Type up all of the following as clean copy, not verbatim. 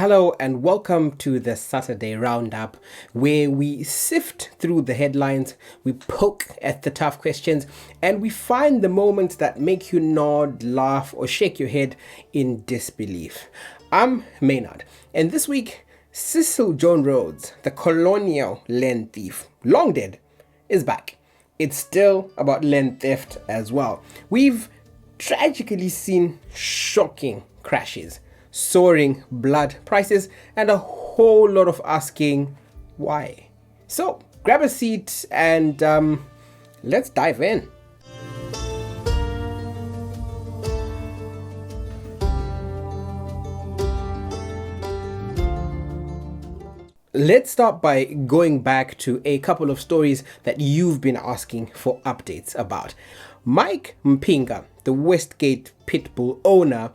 Hello and welcome to the Saturday RoundUp, where we sift through the headlines, we poke at the tough questions, and we find the moments that make you nod, laugh, or shake your head in disbelief. I'm Maynard, and this week, Cecil John Rhodes, the colonial land thief, long dead, is back. It's still about land theft as well. We've tragically seen shocking crashes, soaring blood prices, and a whole lot of asking why. So grab a seat and let's dive in. Let's start by going back to a couple of stories that you've been asking for updates about. Mike Mpinga, the Westgate Pitbull owner,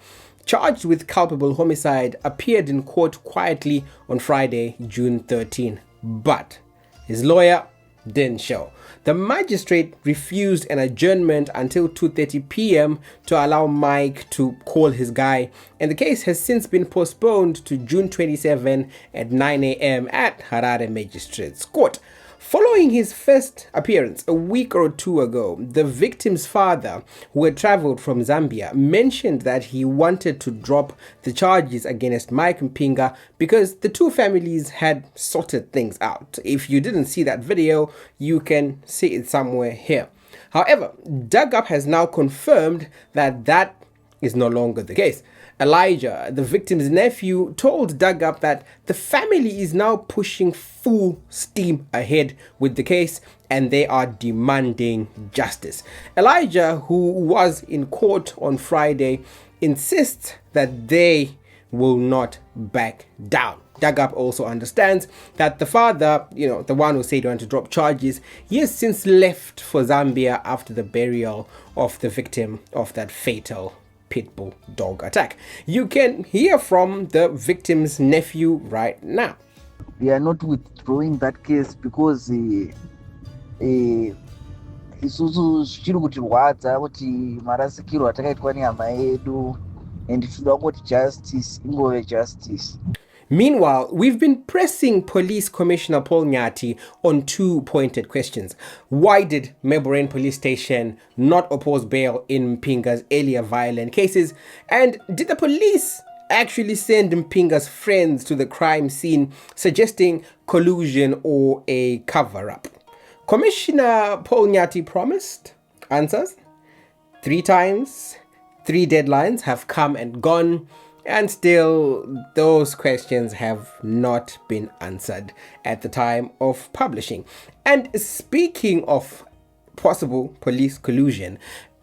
charged with culpable homicide, appeared in court quietly on Friday, June 13, but his lawyer didn't show. The magistrate refused an adjournment until 2:30 p.m. to allow Mike to call his guy, and the case has since been postponed to June 27 at 9 a.m. at Harare Magistrates Court. Following his first appearance a week or two ago, the victim's father, who had traveled from Zambia, mentioned that he wanted to drop the charges against Mike Mpinga because the two families had sorted things out. If you didn't see that video, you can see it somewhere here. However, DugUp has now confirmed that that is no longer the case. Elijah, the victim's nephew, told DugUp that the family is now pushing full steam ahead with the case and they are demanding justice. Elijah, who was in court on Friday, insists that they will not back down. DugUp also understands that the father, the one who said he wanted to drop charges, he has since left for Zambia after the burial of the victim of that fatal pitbull dog attack. You can hear from the victim's nephew right now. We are not withdrawing that case because isusu chiri kutirwadza kuti marasikirwo atakaitwa nehama yedu and tinoda kuti justice ingove justice. Meanwhile, we've been pressing Police Commissioner Paul Nyati on two pointed questions. Why did Meborane Police Station not oppose bail in Mpinga's earlier violent cases? And did the police actually send Mpinga's friends to the crime scene, suggesting collusion or a cover-up? Commissioner Paul Nyati promised answers 3 times. 3 deadlines have come and gone, and still those questions have not been answered at the time of publishing. And speaking of possible police collusion,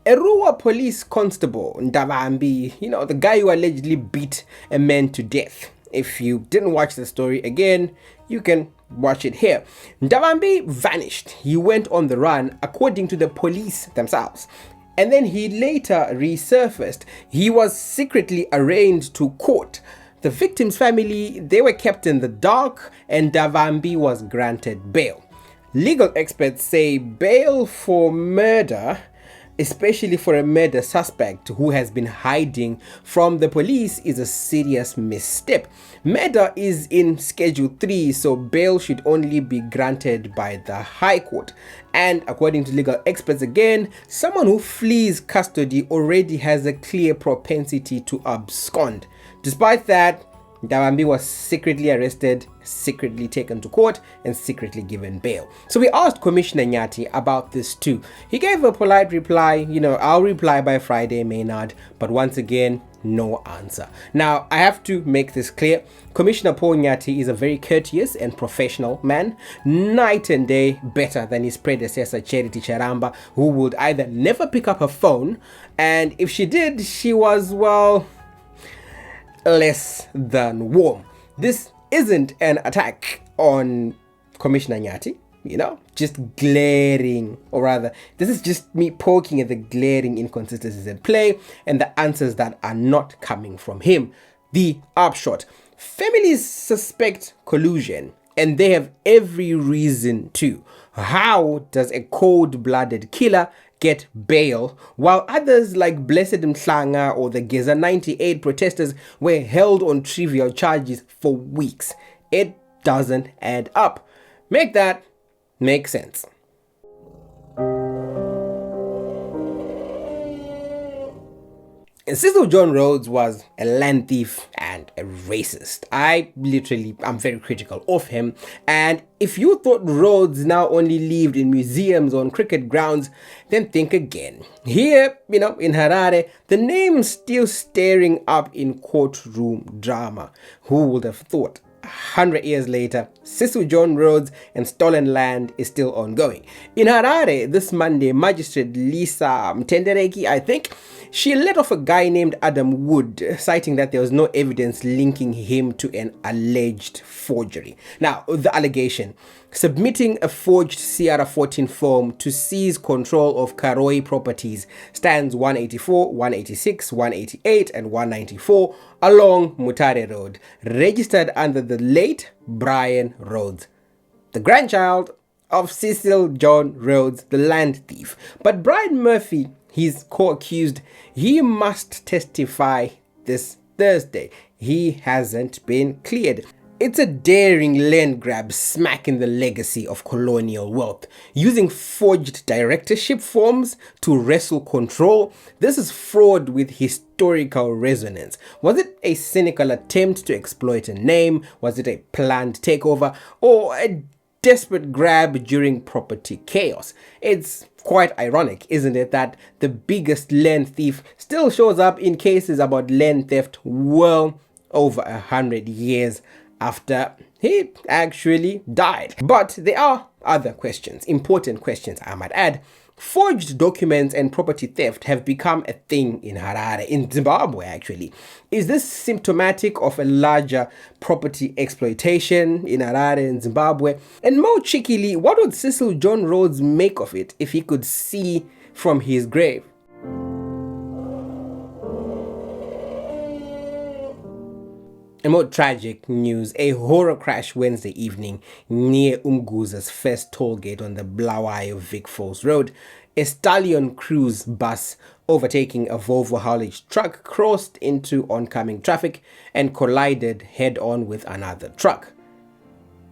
Erua Police Constable Ndavambi, the guy who allegedly beat a man to death. If you didn't watch the story again, you can watch it here. Ndavambi vanished. He went on the run, according to the police themselves. And then he later resurfaced. He was secretly arraigned to court. The victim's family, they were kept in the dark, and Ndavambi was granted bail. Legal experts say bail for murder, especially for a murder suspect who has been hiding from the police, is a serious misstep. Murder is in Schedule 3, so bail should only be granted by the High Court. And according to legal experts again, someone who flees custody already has a clear propensity to abscond. Despite that, Ndavambi was secretly arrested, secretly taken to court, and secretly given bail. So we asked Commissioner Nyati about this too. He gave a polite reply, I'll reply by Friday, Maynard, but once again, no answer. Now, I have to make this clear. Commissioner Paul Nyati is a very courteous and professional man, night and day better than his predecessor, Charity Charamba, who would either never pick up her phone, and if she did, she was, less than warm. This isn't an attack on Commissioner Nyati, just glaring, or rather, this is just me poking at the glaring inconsistencies at play and the answers that are not coming from him. The upshot: families suspect collusion, and they have every reason to. How does a cold-blooded killer get bail, while others like Blessed Mhlanga or the Geza 98 protesters were held on trivial charges for weeks. It doesn't add up. Make that make sense. Cecil John Rhodes was a land thief and a racist. I'm very critical of him. And if you thought Rhodes now only lived in museums or on cricket grounds, then think again. Here, in Harare, the name's still staring up in courtroom drama. Who would have thought? 100 years later, Cecil John Rhodes and stolen land is still ongoing. In Harare, this Monday, Magistrate Lisa Mtendereki, I think, she let off a guy named Adam Wood, citing that there was no evidence linking him to an alleged forgery. Now, the allegation: submitting a forged CR14 form to seize control of Karoi properties, stands 184, 186, 188 and 194 along Mutare Road, registered under the late Brian Rhodes, the grandchild of Cecil John Rhodes, the land thief. But Brian Murphy, his co-accused, he must testify this Thursday. He hasn't been cleared. It's a daring land grab smack in the legacy of colonial wealth. Using forged directorship forms to wrestle control, this is fraud with historical resonance. Was it a cynical attempt to exploit a name? Was it a planned takeover? Or a desperate grab during property chaos? It's quite ironic, isn't it, that the biggest land thief still shows up in cases about land theft well over 100 years after he actually died. But there are other questions, important questions I might add. Forged documents and property theft have become a thing in Harare, in Zimbabwe actually. Is this symptomatic of a larger property exploitation in Harare and Zimbabwe? And more cheekily, what would Cecil John Rhodes make of it if he could see from his grave? In more tragic news, a horror crash Wednesday evening near Umguza's first tollgate on the Blawayo Vic Falls Road. A Stallion Cruise bus overtaking a Volvo haulage truck crossed into oncoming traffic and collided head-on with another truck.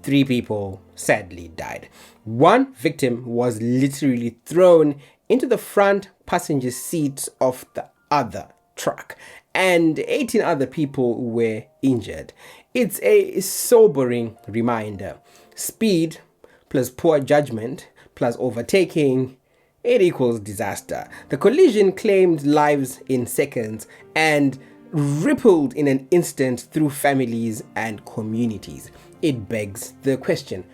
3 people sadly died. One victim was literally thrown into the front passenger seat of the other truck, and 18 other people were injured. It's a sobering reminder. Speed plus poor judgment plus overtaking, it equals disaster. The collision claimed lives in seconds and rippled in an instant through families and communities. It begs the question: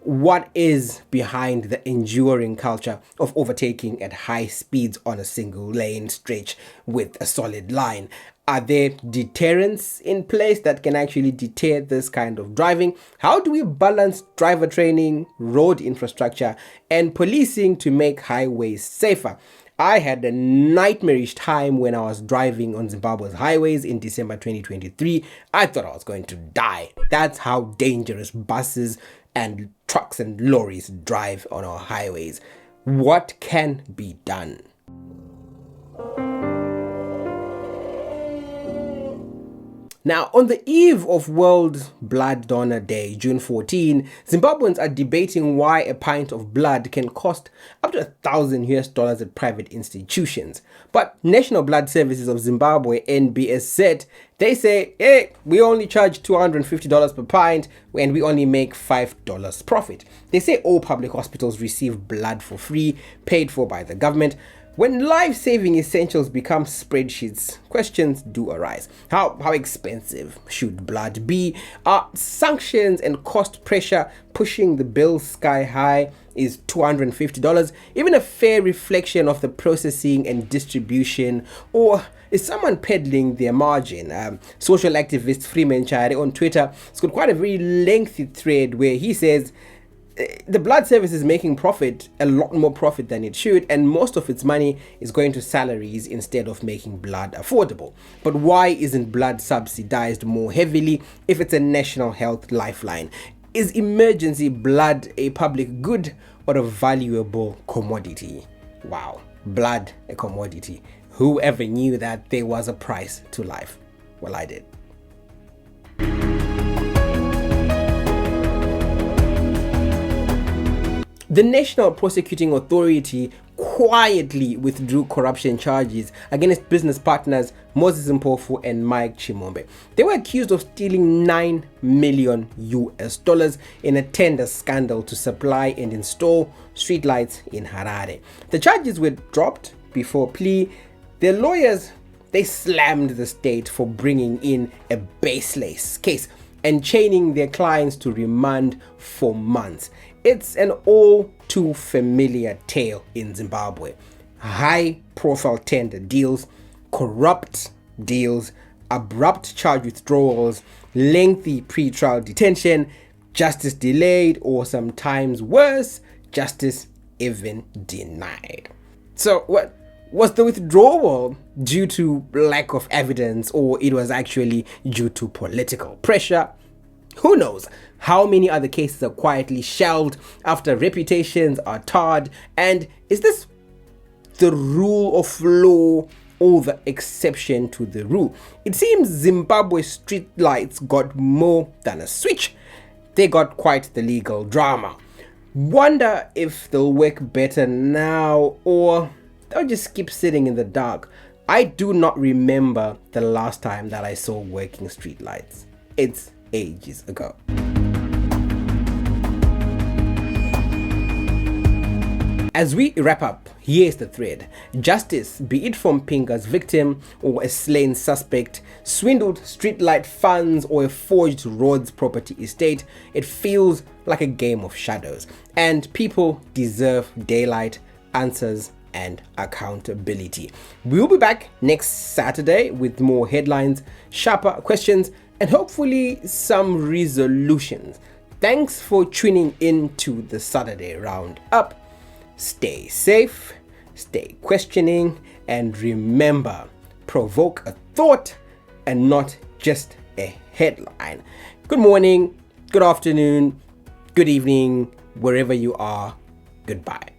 what is behind the enduring culture of overtaking at high speeds on a single lane stretch with a solid line? Are there deterrents in place that can actually deter this kind of driving? How do we balance driver training, road infrastructure, and policing to make highways safer? I had a nightmarish time when I was driving on Zimbabwe's highways in December 2023. I thought I was going to die. That's how dangerous buses and trucks and lorries drive on our highways. What can be done? Now, on the eve of World Blood Donor Day, June 14, Zimbabweans are debating why a pint of blood can cost up to $1,000 at private institutions. But National Blood Services of Zimbabwe, NBSZ, they say, hey, we only charge $250 per pint and we only make $5 profit. They say all public hospitals receive blood for free, paid for by the government. When life-saving essentials become spreadsheets, questions do arise. How expensive should blood be? Are sanctions and cost pressure pushing the bill sky high? Is $250 even a fair reflection of the processing and distribution? Or is someone peddling their margin? Social activist Freeman Chare on Twitter has got quite a very lengthy thread where he says the blood service is making profit, a lot more profit than it should, and most of its money is going to salaries instead of making blood affordable. But why isn't blood subsidized more heavily if it's a national health lifeline? Is emergency blood a public good or a valuable commodity? Wow. blood a commodity. Whoever knew that there was a price to life? Well, I did. The National Prosecuting Authority quietly withdrew corruption charges against business partners Moses Mpofu and Mike Chimombe. They were accused of stealing $9 million in a tender scandal to supply and install streetlights in Harare. The charges were dropped before plea. Their lawyers, they slammed the state for bringing in a baseless case and chaining their clients to remand for months. It's an all too familiar tale in Zimbabwe. High-profile tender deals, corrupt deals, abrupt charge withdrawals, lengthy pre-trial detention, justice delayed, or sometimes worse, justice even denied. So what was the withdrawal due to lack of evidence, or it was actually due to political pressure? Who knows how many other cases are quietly shelved after reputations are tarred? And is this the rule of law or the exception to the rule? It seems Zimbabwe streetlights got more than a switch. They got quite the legal drama. Wonder if they'll work better now, or they'll just keep sitting in the dark. I do not remember the last time that I saw working streetlights. It's ages ago. As we wrap up, here's the thread. Justice, be it from Minga's victim or a slain suspect, swindled streetlight funds or a forged Rhodes property estate, it feels like a game of shadows. And people deserve daylight, answers, and accountability. We'll be back next Saturday with more headlines, sharper questions, and hopefully some resolutions. Thanks for tuning in to the Saturday Roundup. Stay safe, stay questioning, and remember, provoke a thought and not just a headline. Good morning, good afternoon, good evening, wherever you are. Goodbye.